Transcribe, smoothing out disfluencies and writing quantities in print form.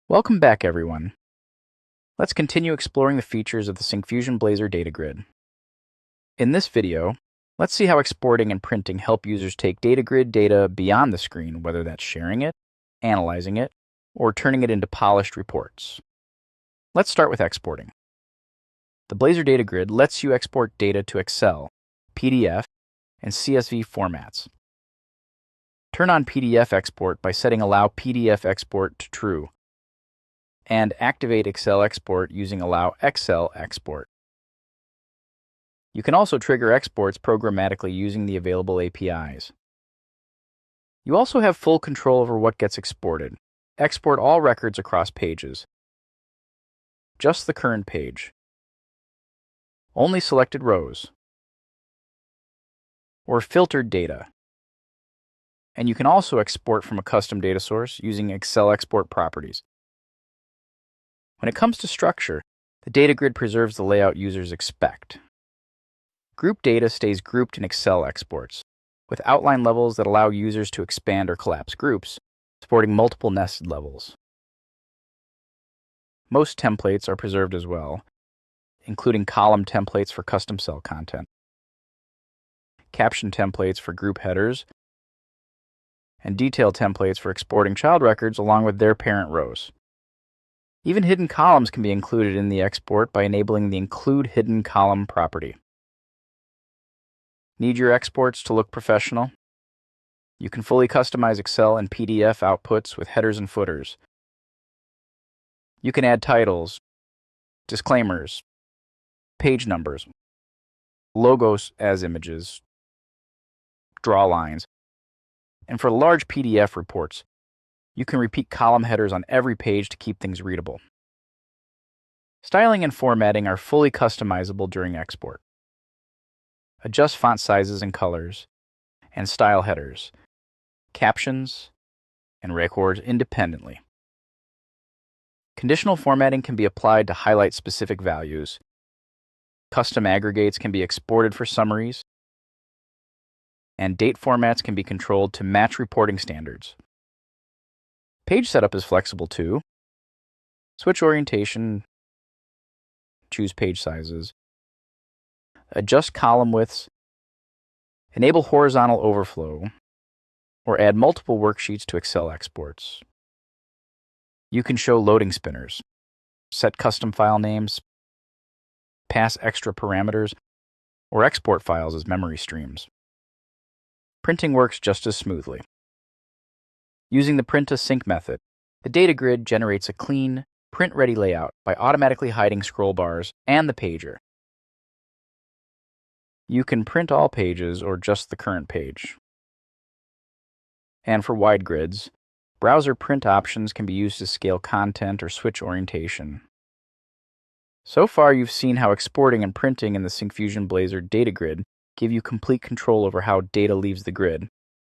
Welcome back, everyone. Let's continue exploring the features of the Syncfusion Blazor DataGrid. In this video, let's see how exporting and printing help users take DataGrid data beyond the screen, whether that's sharing it, analyzing it, or turning it into polished reports. Let's start with exporting. The Blazor DataGrid lets you export data to Excel, PDF, and CSV formats. Turn on PDF export by setting Allow PDF Export to True, and activate Excel export using Allow Excel Export. You can also trigger exports programmatically using the available APIs. You also have full control over what gets exported. Export all records across pages. Just the current page. Only selected rows. Or filtered data. And you can also export from a custom data source using Excel export properties. When it comes to structure, the DataGrid preserves the layout users expect. Group data stays grouped in Excel exports, with outline levels that allow users to expand or collapse groups, supporting multiple nested levels. Most templates are preserved as well, including column templates for custom cell content, caption templates for group headers, and detail templates for exporting child records along with their parent rows. Even hidden columns can be included in the export by enabling the Include Hidden Column property. Need your exports to look professional? You can fully customize Excel and PDF outputs with headers and footers. You can add titles, disclaimers, page numbers, logos as images, draw lines, and for large PDF reports, you can repeat column headers on every page to keep things readable. Styling and formatting are fully customizable during export. Adjust font sizes and colors, and style headers, captions, and records independently. Conditional formatting can be applied to highlight specific values. Custom aggregates can be exported for summaries, and date formats can be controlled to match reporting standards. Page setup is flexible too. Switch orientation, choose page sizes, adjust column widths, enable horizontal overflow, or add multiple worksheets to Excel exports. You can show loading spinners, set custom file names, pass extra parameters, or export files as memory streams. Printing works just as smoothly. Using the Print to Sync method, the DataGrid generates a clean, print-ready layout by automatically hiding scroll bars and the pager. You can print all pages or just the current page. And for wide grids, browser print options can be used to scale content or switch orientation. So far, you've seen how exporting and printing in the Syncfusion Blazor DataGrid give you complete control over how data leaves the grid,